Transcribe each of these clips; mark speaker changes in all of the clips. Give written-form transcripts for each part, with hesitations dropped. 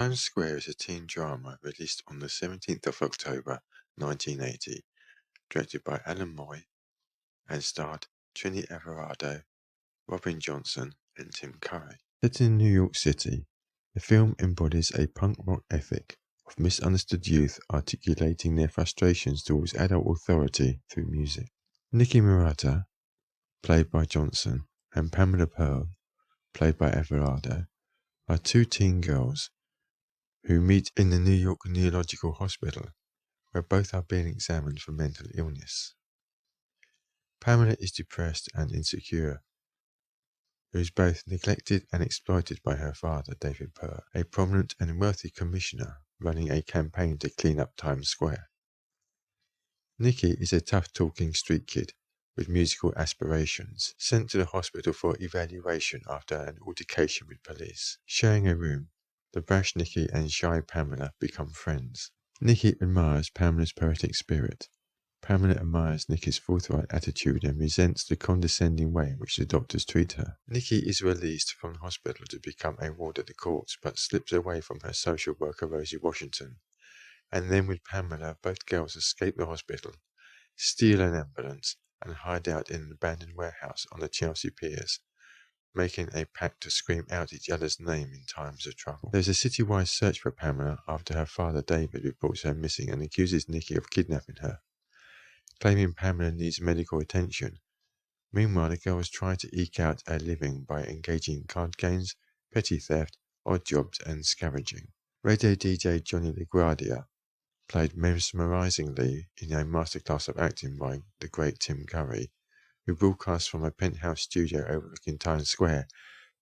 Speaker 1: Times Square is a teen drama released on the 17th of October 1980, directed by Alan Moy and starred Trini Everardo, Robin Johnson and Tim Curry. Set in New York City, the film embodies a punk rock ethic of misunderstood youth articulating their frustrations towards adult authority through music. Nikki Murata, played by Johnson, and Pamela Pearl, played by Everardo, are two teen girls who meet in the New York Neurological Hospital, where both are being examined for mental illness. Pamela is depressed and insecure, who is both neglected and exploited by her father, David Purr, a prominent and wealthy commissioner running a campaign to clean up Times Square. Nikki is a tough-talking street kid with musical aspirations, sent to the hospital for evaluation after an altercation with police. Sharing a room, the brash Nikki and shy Pamela become friends. Nikki admires Pamela's poetic spirit. Pamela admires Nikki's forthright attitude and resents the condescending way in which the doctors treat her. Nikki is released from the hospital to become a ward at the courts, but slips away from her social worker Rosie Washington. And then with Pamela, both girls escape the hospital, steal an ambulance, and hide out in an abandoned warehouse on the Chelsea Piers, making a pact to scream out each other's name in times of trouble. There's a citywide search for Pamela after her father David reports her missing and accuses Nikki of kidnapping her, claiming Pamela needs medical attention. Meanwhile, the girls try to eke out a living by engaging in card games, petty theft, odd jobs, and scavenging. Radio DJ Johnny LaGuardia, played mesmerizingly in a masterclass of acting by the great Tim Curry, who broadcasts from a penthouse studio overlooking Times Square,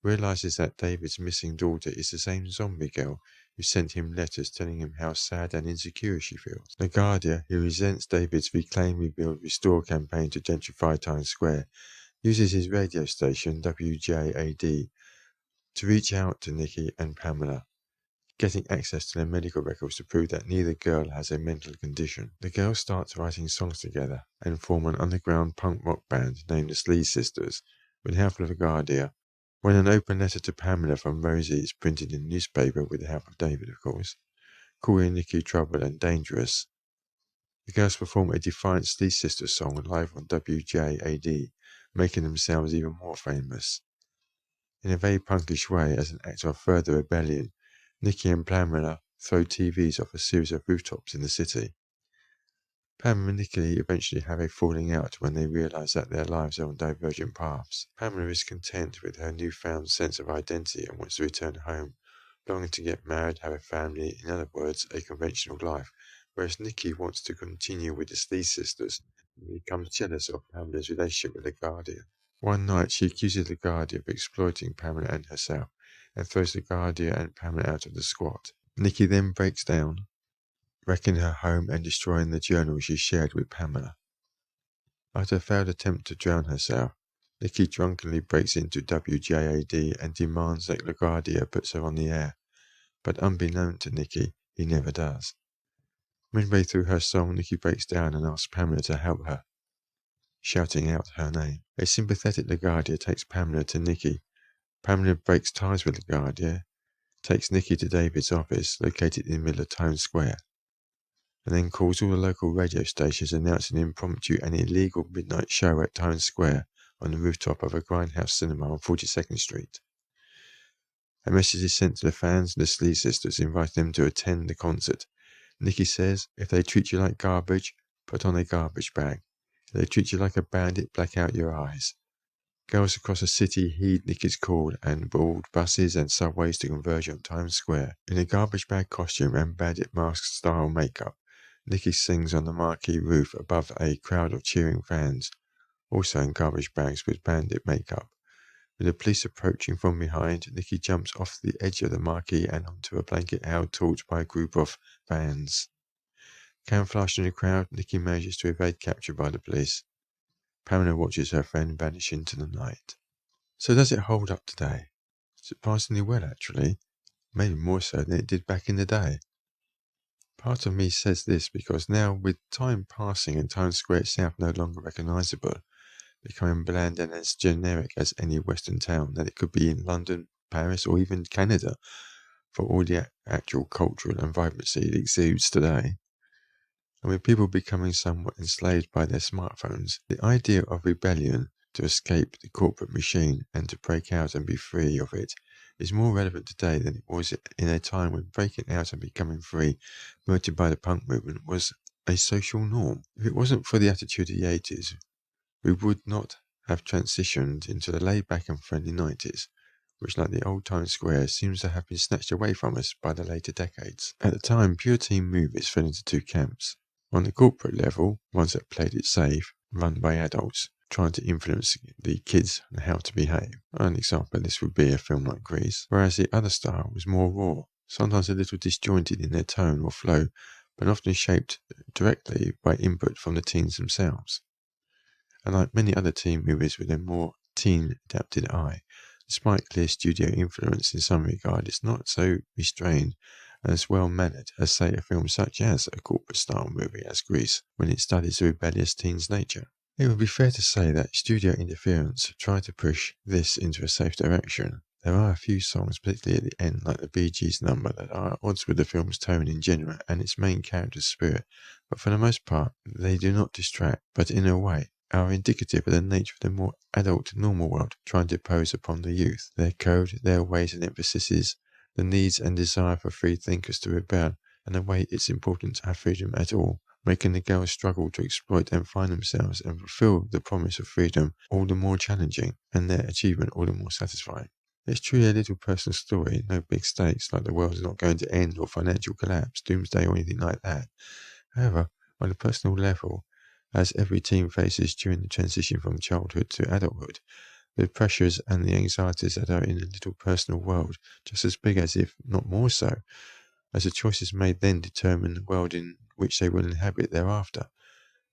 Speaker 1: realizes that David's missing daughter is the same zombie girl who sent him letters telling him how sad and insecure she feels. LaGuardia, who resents David's Reclaim, Rebuild, Restore campaign to gentrify Times Square, uses his radio station, WJAD, to reach out to Nikki and Pamela, getting access to their medical records to prove that neither girl has a mental condition. The girls start writing songs together and form an underground punk rock band named the Sleaze Sisters, with the help of LaGuardia. When an open letter to Pamela from Rosie is printed in the newspaper with the help of David, of course, calling Nikki troubled and dangerous, the girls perform a defiant Sleaze Sisters song live on WJAD, making themselves even more famous. In a very punkish way, as an act of further rebellion, Nikki and Pamela throw TVs off a series of rooftops in the city. Pamela and Nikki eventually have a falling out when they realize that their lives are on divergent paths. Pamela is content with her newfound sense of identity and wants to return home, longing to get married, have a family, in other words, a conventional life, whereas Nikki wants to continue with the Sleaze Sisters and becomes jealous of Pamela's relationship with LaGuardia. One night, she accuses LaGuardia of exploiting Pamela and herself, and throws LaGuardia and Pamela out of the squat. Nikki then breaks down, wrecking her home and destroying the journal she shared with Pamela. After a failed attempt to drown herself, Nikki drunkenly breaks into WJAD and demands that LaGuardia puts her on the air, but unbeknown to Nikki, he never does. Midway through her song, Nikki breaks down and asks Pamela to help her, shouting out her name. A sympathetic LaGuardia takes Pamela to Nikki. Pamela breaks ties with LaGuardia, takes Nikki to David's office, located in the middle of Times Square, and then calls all the local radio stations announcing impromptu and illegal midnight show at Times Square on the rooftop of a Grindhouse cinema on 42nd Street. A message is sent to the fans and the Sleaze Sisters, inviting them to attend the concert. Nikki says, if they treat you like garbage, put on a garbage bag. If they treat you like a bandit, black out your eyes. Girls across the city heed Nikki's call and board buses and subways to converge on Times Square. In a garbage bag costume and bandit mask style makeup, Nikki sings on the marquee roof above a crowd of cheering fans, also in garbage bags with bandit makeup. With the police approaching from behind, Nikki jumps off the edge of the marquee and onto a blanket held taut by a group of fans. Camouflaged in the crowd, Nikki manages to evade capture by the police. Pamela watches her friend vanish into the night. So does it hold up today? Surprisingly well, actually. Maybe more so than it did back in the day. Part of me says this because now, with time passing and Times Square itself no longer recognizable, becoming bland and as generic as any Western town that it could be in London, Paris, or even Canada, for all the actual cultural and vibrancy it exudes today. And with people becoming somewhat enslaved by their smartphones, the idea of rebellion to escape the corporate machine and to break out and be free of it is more relevant today than it was in a time when breaking out and becoming free, promoted by the punk movement, was a social norm. If it wasn't for the attitude of the 80s, we would not have transitioned into the laid-back and friendly 90s, which, like the old Times Square, seems to have been snatched away from us by the later decades. At the time, pure teen movies fell into two camps. On the corporate level, ones that played it safe, run by adults, trying to influence the kids on how to behave. An example of this would be a film like Grease, whereas the other style was more raw, sometimes a little disjointed in their tone or flow, but often shaped directly by input from the teens themselves. And like many other teen movies with a more teen-adapted eye, despite clear studio influence in some regard, it's not so restrained and as well-mannered as, say, a film such as a corporate-style movie as Grease, when it studies the rebellious teen's nature. It would be fair to say that studio interference tried to push this into a safe direction. There are a few songs, particularly at the end, like the Bee Gees number, that are at odds with the film's tone in general and its main character's spirit, but for the most part, they do not distract, but in a way, are indicative of the nature of the more adult normal world trying to impose upon the youth, their code, their ways and emphases, the needs and desire for free thinkers to rebel, and the way it's important to have freedom at all, making the girls struggle to exploit and find themselves and fulfill the promise of freedom all the more challenging, and their achievement all the more satisfying. It's truly a little personal story, no big stakes like the world is not going to end or financial collapse, doomsday or anything like that. However, on a personal level, as every teen faces during the transition from childhood to adulthood, the pressures and the anxieties that are in a little personal world, just as big as if not more so, as the choices made then determine the world in which they will inhabit thereafter.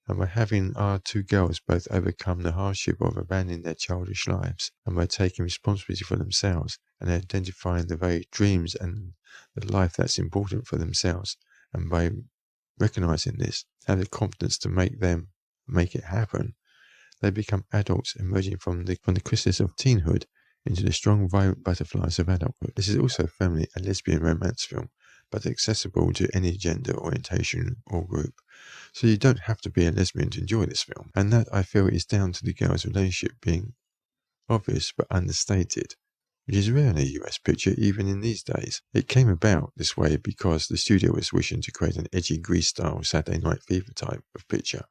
Speaker 1: And by having our two girls both overcome the hardship of abandoning their childish lives, and by taking responsibility for themselves, and identifying the very dreams and the life that's important for themselves, and by recognizing this, have the confidence to make it happen, they become adults emerging from the chrysalis of teenhood into the strong, vibrant butterflies of adulthood. This is also firmly a lesbian romance film, but accessible to any gender, orientation, or group. So you don't have to be a lesbian to enjoy this film, and that, I feel, is down to the girls' relationship being obvious but understated, which is rare in a US picture even in these days. It came about this way because the studio was wishing to create an edgy Grease-style Saturday Night Fever type of picture,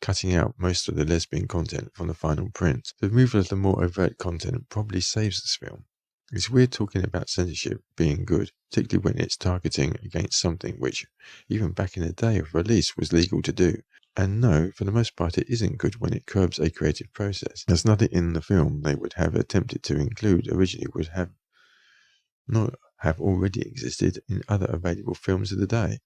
Speaker 1: cutting out most of the lesbian content from the final print. The removal of the more overt content probably saves this film. It's weird talking about censorship being good, particularly when it's targeting against something which, even back in the day of release, was legal to do. And no, for the most part it isn't good when it curbs a creative process, as nothing in the film they would have attempted to include originally would have not have already existed in other available films of the day,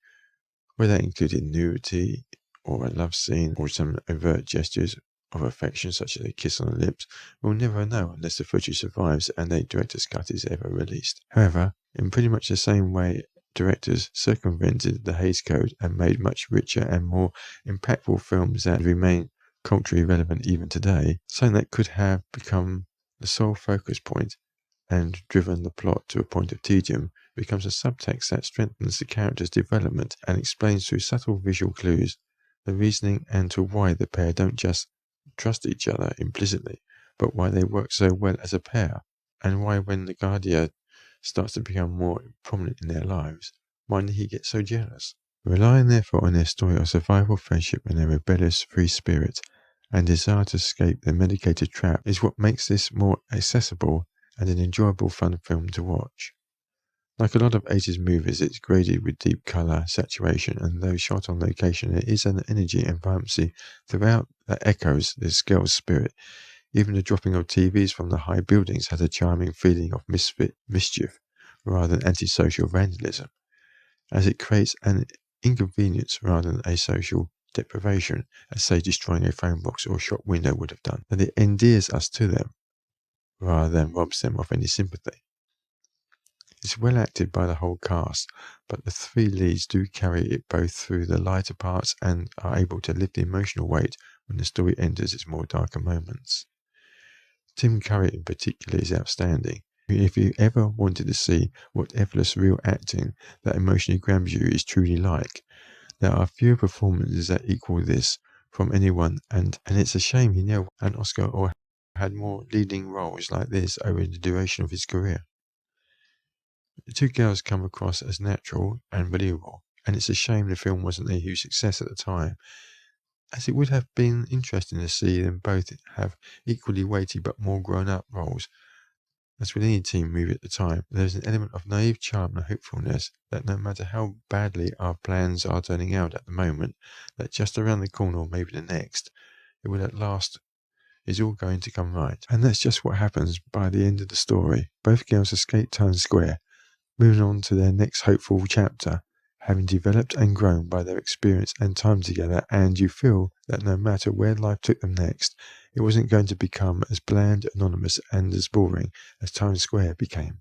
Speaker 1: whether that included nudity, or a love scene, or some overt gestures of affection such as a kiss on the lips. We'll never know unless the footage survives and a director's cut is ever released. However, in pretty much the same way directors circumvented the Hays Code and made much richer and more impactful films that remain culturally relevant even today, something that could have become the sole focus point and driven the plot to a point of tedium becomes a subtext that strengthens the character's development and explains through subtle visual clues the reasoning and to why the pair don't just trust each other implicitly, but why they work so well as a pair, and why when the Guardia starts to become more prominent in their lives, why did he get so jealous? Relying therefore on their story of survival, friendship, and their rebellious free spirit, and desire to escape their medicated trap is what makes this more accessible and an enjoyable fun film to watch. Like a lot of 80s movies, it's graded with deep colour, saturation, and though shot on location, there is an energy and vibrancy throughout that echoes this girl's spirit. Even the dropping of TVs from the high buildings has a charming feeling of mischief rather than antisocial vandalism, as it creates an inconvenience rather than a social deprivation, as say destroying a phone box or a shop window would have done, that it endears us to them rather than robs them of any sympathy. It's well acted by the whole cast, but the three leads do carry it both through the lighter parts and are able to lift the emotional weight when the story enters its more darker moments. Tim Curry in particular is outstanding. If you ever wanted to see what effortless real acting that emotionally grabs you is truly like, there are few performances that equal this from anyone, and it's a shame he never won an Oscar or had more leading roles like this over the duration of his career. The two girls come across as natural and believable, and it's a shame the film wasn't a huge success at the time, as it would have been interesting to see them both have equally weighty but more grown-up roles. As with any teen movie at the time, there's an element of naive charm and hopefulness that no matter how badly our plans are turning out at the moment, that just around the corner or maybe the next, it will at last is all going to come right. And that's just what happens by the end of the story. Both girls escape Times Square, moving on to their next hopeful chapter, having developed and grown by their experience and time together, and you feel that no matter where life took them next, it wasn't going to become as bland, anonymous, and as boring as Times Square became.